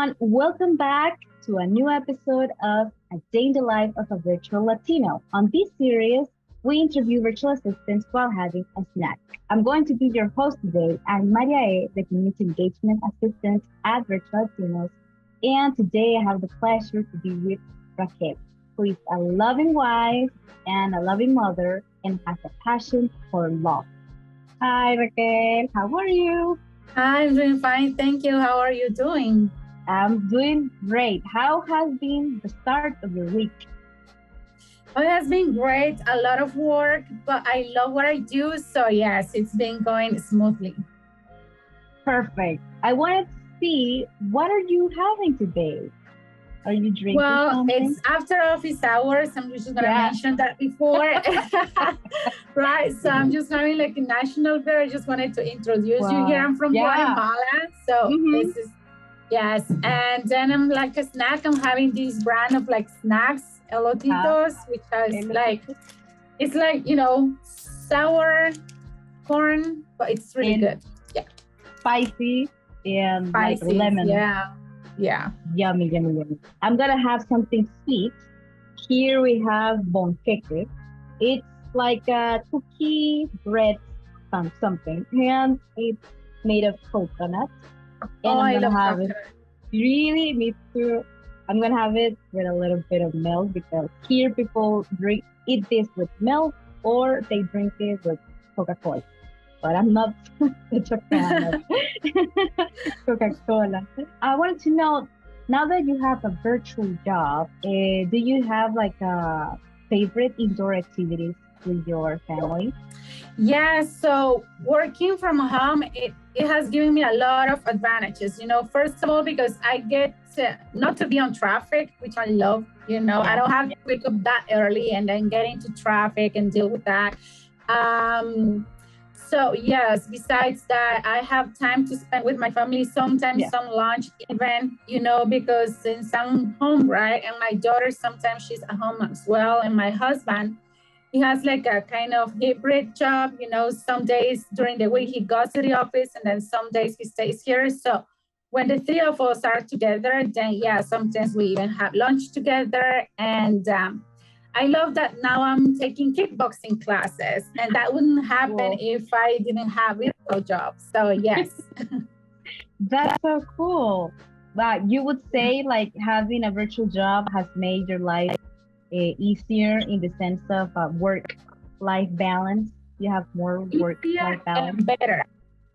everyone. Welcome back to a new episode of A Day in the Life of a Virtual Latino. On this series, we interview virtual assistants while having a snack. I'm going to be your host today. I'm Maria A., the Community Engagement Assistant at Virtual Latinos. And today I have the pleasure to be with Raquel, who is a loving wife and a loving mother and has a passion for law. Hi, Raquel. How are you? I'm doing fine, thank you. How are you doing? I'm doing great. How has been the start of your week? Oh, it has been great. A lot of work, but I love what I do. So yes, it's been going smoothly. Perfect. I wanted to see, what are you having today? Are you drinking Well, something? it's after office hours. I'm just gonna mention that before. Right. So I'm just having like a national beer. I just wanted to introduce you here. I'm from Guatemala. So this is yes. And then I'm like a snack. I'm having this brand of like snacks, elotitos, which is like it's like, sour corn, but it's really good. Yeah. Spicy and Spicy, like lemon. Yeah. Yummy, yummy, yummy. I'm gonna have something sweet. Here we have bonqueque. It's like a cookie bread something, and it's made of coconut. And I'm gonna have it. Really, me too. I'm gonna have it with a little bit of milk because here people eat this with milk or they drink it with Coca-Cola. But I'm not such a fan of Coca-Cola. I wanted to know, now that you have a virtual job, do you have like a favorite indoor activities with your family? Yeah, so working from home, it has given me a lot of advantages. First of all, because I get not to be on traffic, which I love. I don't have to wake up that early and then get into traffic and deal with that. So yes, besides that, I have time to spend with my family, sometimes some lunch even, because since I'm home, right? And my daughter, sometimes she's at home as well. And my husband, he has like a kind of hybrid job, some days during the week he goes to the office and then some days he stays here. So when the three of us are together, then sometimes we even have lunch together. And I love that now I'm taking kickboxing classes, and that wouldn't happen if I didn't have a virtual job. So yes. That's so cool. But you would say like having a virtual job has made your life easier in the sense of work-life balance. You have more work-life balance. And better.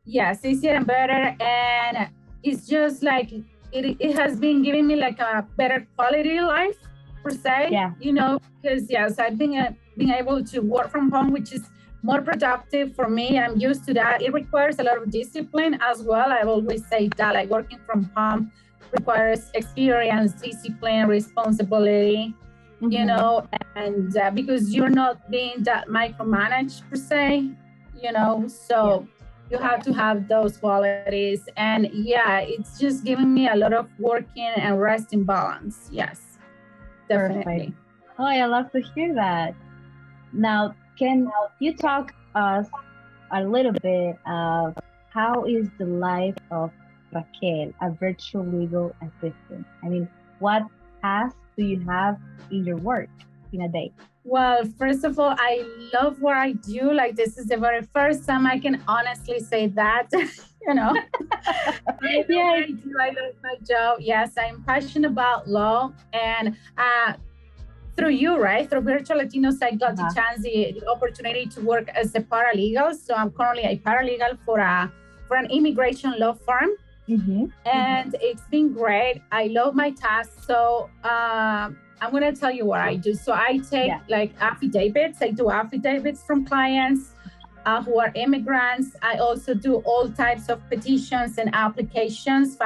Yes, easier and better. And it's just like it has been giving me like a better quality life per se. Because I've been able to work from home, which is more productive for me. I'm used to that. It requires a lot of discipline as well. I always say that like working from home requires experience, discipline, responsibility. And because you're not being that micromanaged per se, so you have to have those qualities. And it's just giving me a lot of working and resting balance. Yes, definitely. Perfect. Oh, I love to hear that. Now, can you talk us a little bit of how is the life of Raquel, a virtual legal assistant? I mean, what tasks do you have in your work in a day? Well, first of all, I love what I do. Like, this is the very first time I can honestly say that, I love my job. Yes, I'm passionate about law. And through you, right? Through Virtual Latinos, I got the opportunity to work as a paralegal. So I'm currently a paralegal for an immigration law firm. And it's been great. I love my task. So I'm going to tell you what I do. So I take like affidavits. I do affidavits from clients who are immigrants. I also do all types of petitions and applications,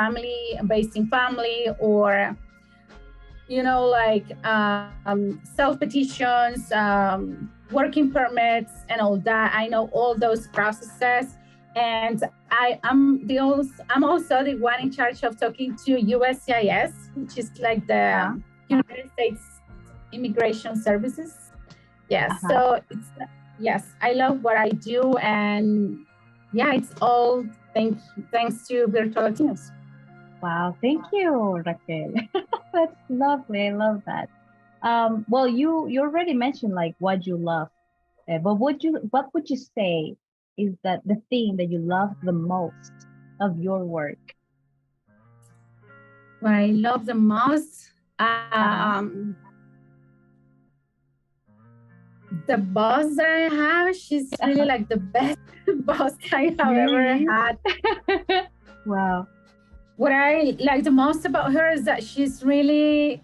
based in family or, self-petitions, working permits and all that. I know all those processes. And I'm also the one in charge of talking to USCIS, which is like the United States Immigration Services. So I love what I do, and it's all thanks to Virtual Latinos. Wow, thank you, Raquel. That's lovely. I love that. Well, you already mentioned like what you love, but what would you say is that the thing that you love the most of your work? What I love the most, Uh-huh. the boss that I have, she's really like the best boss I have ever Really? had. Wow. What I like the most about her is that she's really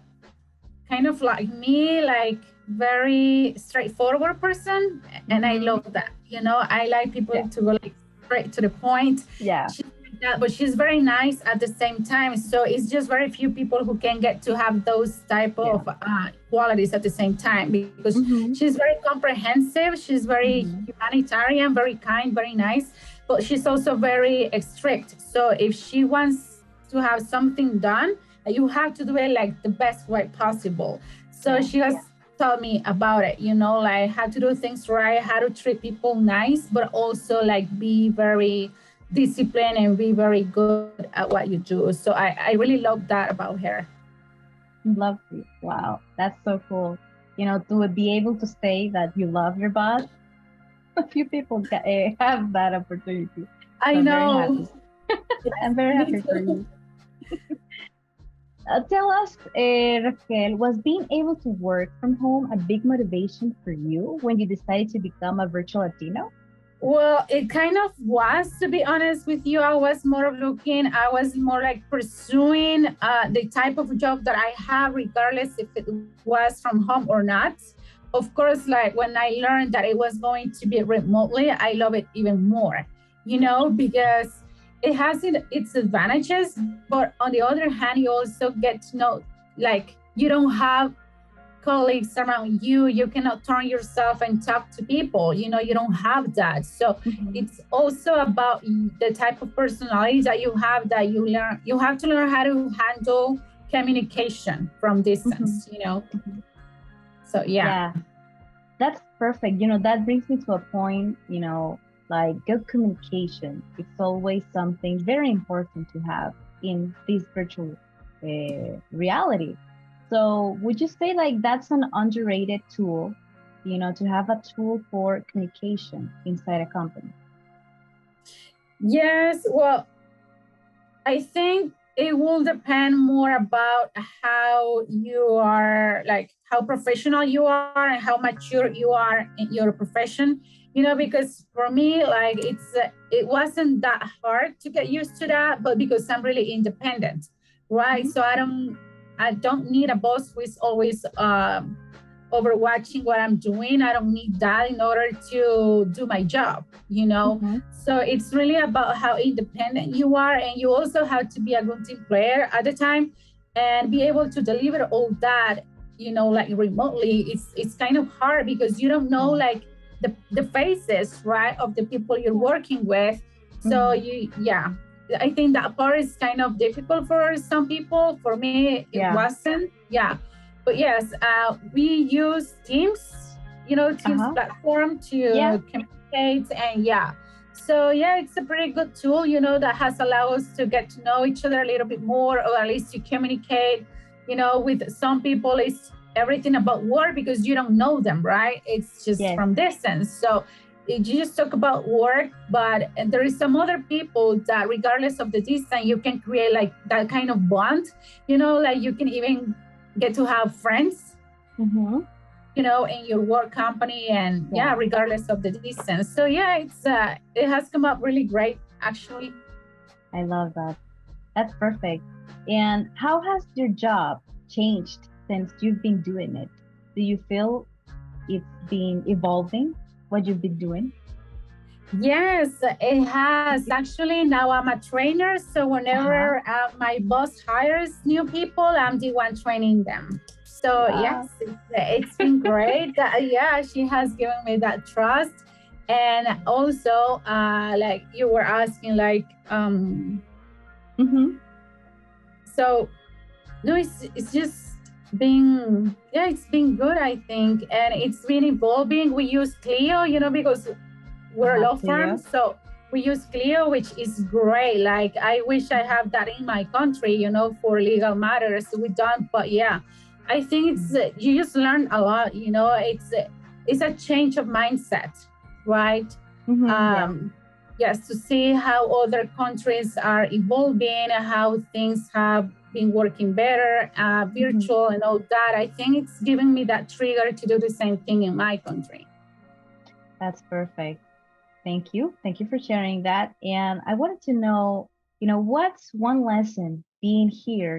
kind of like me, like very straightforward person, and I Mm-hmm. love that. You know, I like people Yeah. to go like straight to the point. Yeah. She's like that, but she's very nice at the same time. So it's just very few people who can get to have those type Yeah. of qualities at the same time, because Mm-hmm. she's very comprehensive. She's very Mm-hmm. humanitarian, very kind, very nice, but she's also very strict. So if she wants to have something done, you have to do it like the best way possible. So Yeah. she has taught me about it, you know, like how to do things right, how to treat people nice, but also like be very disciplined and be very good at what you do. So I really love that about her. Lovely. Wow. That's so cool. To be able to say that you love your boss, a few people have that opportunity. So I I'm very know. happy. Yes, I'm very me happy for too. you. Tell us, Raquel, was being able to work from home a big motivation for you when you decided to become a virtual Latino? Well, it kind of was, to be honest with you. I was more of looking, I was more like pursuing the type of job that I have, regardless if it was from home or not. Of course, like when I learned that it was going to be remotely, I love it even more, you know, because it has its advantages. But on the other hand, you also get to know, like, you don't have colleagues around you. You cannot turn yourself and talk to people. You know, you don't have that. So Mm-hmm. it's also about the type of personality that you have, that you learn. You have to learn how to handle communication from Mm-hmm. distance, you know. Mm-hmm. So yeah. Yeah, that's perfect. That brings me to a point, like good communication. It's always something very important to have in this virtual reality. So, would you say like that's an underrated tool, to have a tool for communication inside a company? Yes. Well, I think it will depend more about how you are, like how professional you are and how mature you are in your profession. You know, because for me, like it wasn't that hard to get used to that, but because I'm really independent, right? Mm-hmm. So I don't need a boss who is always overwatching what I'm doing. I don't need that in order to do my job, you know? Mm-hmm. So it's really about how independent you are. And you also have to be a good team player at the time and be able to deliver all that, you know, like remotely. It's kind of hard because you don't know Yeah. like the faces, right, of the people you're working with. So Mm-hmm. yeah, I think that part is kind of difficult for some people. For me, it Yeah. wasn't. Yeah. But yes, we use Teams, you know, Teams Uh-huh. platform Yeah. to communicate. And yeah, so yeah, it's a pretty good tool, you know, that has allowed us to get to know each other a little bit more, or at least to communicate. You know, with some people, it's everything about work because you don't know them, right? It's just Yes. from distance. So you just talk about work, but there is some other people that, regardless of the distance, you can create like that kind of bond. You know, like you can even get to have friends, Mm-hmm. you know, in your work company, and yeah, Yeah. regardless of the distance. So yeah, it has come up really great, actually. I love that. That's perfect. And how has your job changed since you've been doing it? Do you feel it's been evolving what you've been doing? Yes, it has. Actually, now I'm a trainer. So Uh-huh. whenever my boss hires new people, I'm the one training them. So Wow. yes, it's been great. Yeah, she has given me that trust. And also, like you were asking, like, Mm-hmm. so no, it's just been, yeah, it's been good, I think. And it's been evolving. We use Clio, you know, because we're a Uh-huh. law firm. Cleo. So we use Clio, which is great. Like, I wish I have that in my country, for legal matters. We don't, but yeah, I think it's you just learn a lot. It's a change of mindset, right? Yes, to see how other countries are evolving, how things have been working better, virtual and all that. I think it's giving me that trigger to do the same thing in my country. That's perfect. Thank you. Thank you for sharing that. And I wanted to know, what's one lesson being here,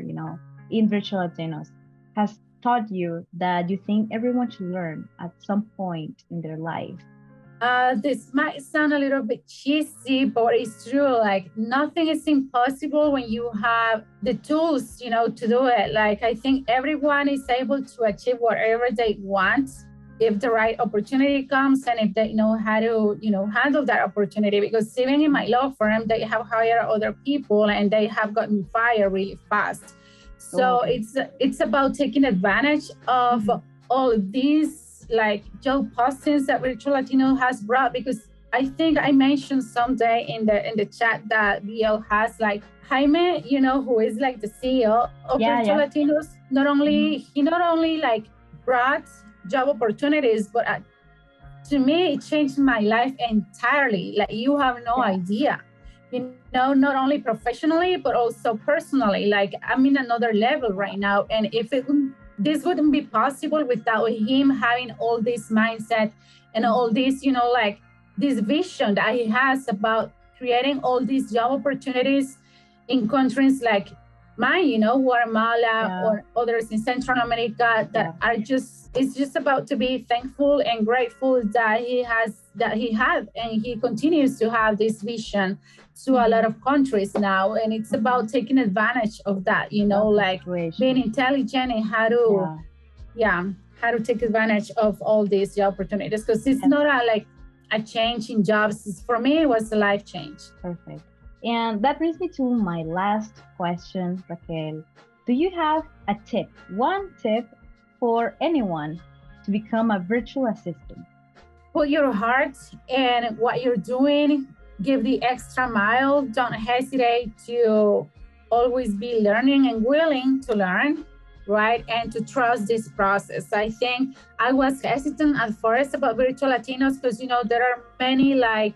in Virtual Latinos has taught you that you think everyone should learn at some point in their life? This might sound a little bit cheesy, but it's true. Like, nothing is impossible when you have the tools, to do it. Like, I think everyone is able to achieve whatever they want if the right opportunity comes and if they know how to, handle that opportunity. Because even in my law firm, they have hired other people and they have gotten fired really fast. So it's about taking advantage of all of these like job postings that Virtual Latino has brought, because I think I mentioned someday in the chat that VL has like Jaime, who is like the CEO of Virtual Latinos. He not only like brought job opportunities, but to me, it changed my life entirely. Like, you have no idea, not only professionally, but also personally. Like, I'm in another level right now. And if this wouldn't be possible without him having all this mindset and all this, like this vision that he has about creating all these job opportunities in countries like mine, Guatemala or others in Central America that are it's just about to be thankful and grateful that he had and he continues to have this vision to a lot of countries now. And it's about taking advantage of that, like being intelligent and how to take advantage of all these opportunities, because it's not a change in jobs. For me, it was a life change. Perfect. And that brings me to my last question, Raquel. Do you have a tip, one tip for anyone to become a virtual assistant? Put your heart in what you're doing. Give the extra mile. Don't hesitate to always be learning and willing to learn, right? And to trust this process. I think I was hesitant at first about Virtual Latinos because, there are many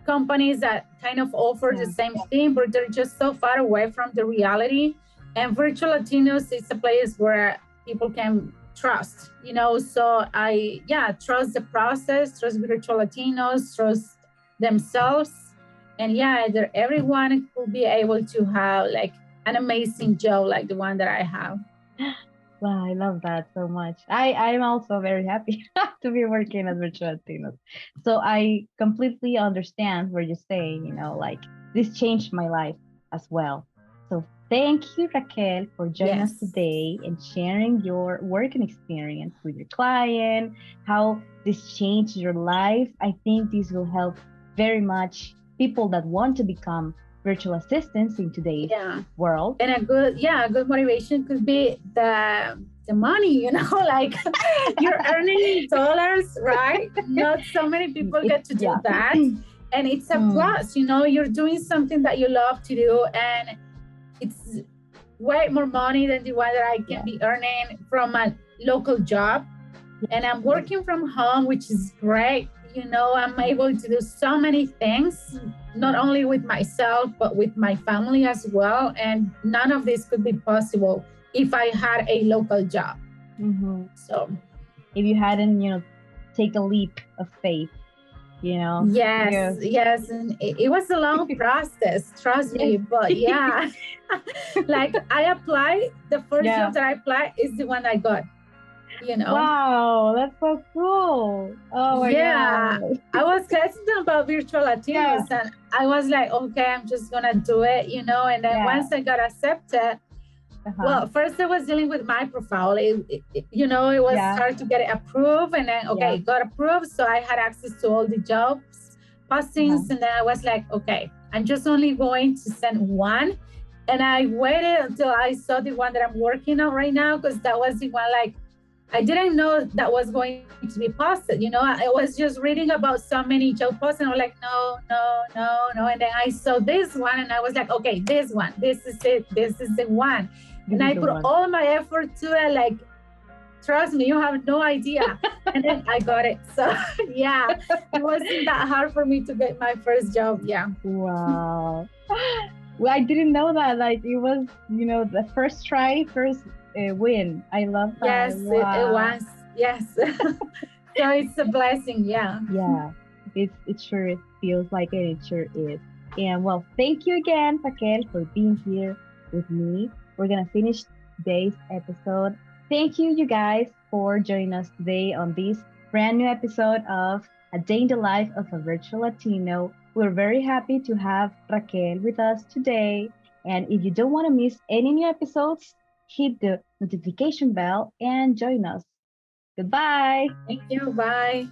companies that kind of offer the same thing, but they're just so far away from the reality. And Virtual Latinos is a place where people can trust, so I trust the process, trust Virtual Latinos, trust themselves, and everyone will be able to have an amazing job like the one that I have. Wow, I love that so much. I'm also very happy to be working at Virtual Latinos. So I completely understand what you say, this changed my life as well. So thank you, Raquel, for joining us today and sharing your working experience with your client, how this changed your life. I think this will help very much people that want to become virtual assistants in today's world. And a good motivation could be the money, you're earning dollars, right? Not so many people get to do that. And it's a plus, you're doing something that you love to do, and it's way more money than the one that I can be earning from a local job. And I'm working from home, which is great. I'm able to do so many things, not only with myself, but with my family as well. And none of this could be possible if I had a local job. So if you hadn't, take a leap of faith, Yes. And it was a long process, trust me, but I applied, the first job that I applied is the one I got. Wow, that's so cool. Oh my God. I was hesitant about Virtual Latinos and I was like, okay, I'm just gonna do it, and then once I got accepted, well, first I was dealing with my profile. It was hard to get it approved, and then it got approved, so I had access to all the jobs postings, and then I was like, okay, I'm just only going to send one. And I waited until I saw the one that I'm working on right now, because that was the one I didn't know that was going to be posted. I was just reading about so many job posts and I was like, no, no, no, no. And then I saw this one and I was like, okay, this one, this is it. This is the one. And I put all my effort to it. Like, trust me, you have no idea. And then I got it. So yeah, it wasn't that hard for me to get my first job. Yeah. Wow. Well, I didn't know that. Like, it was, the first try, first win. I love that. Yes, wow. it was. Yes. So it's a blessing. Yeah. Yeah. It sure feels like it. It sure is. And well, thank you again, Raquel, for being here with me. We're going to finish today's episode. Thank you, you guys, for joining us today on this brand new episode of A Day in the Life of a Virtual Latino. We're very happy to have Raquel with us today. And if you don't want to miss any new episodes, hit the notification bell and join us. Goodbye. Thank you. Bye.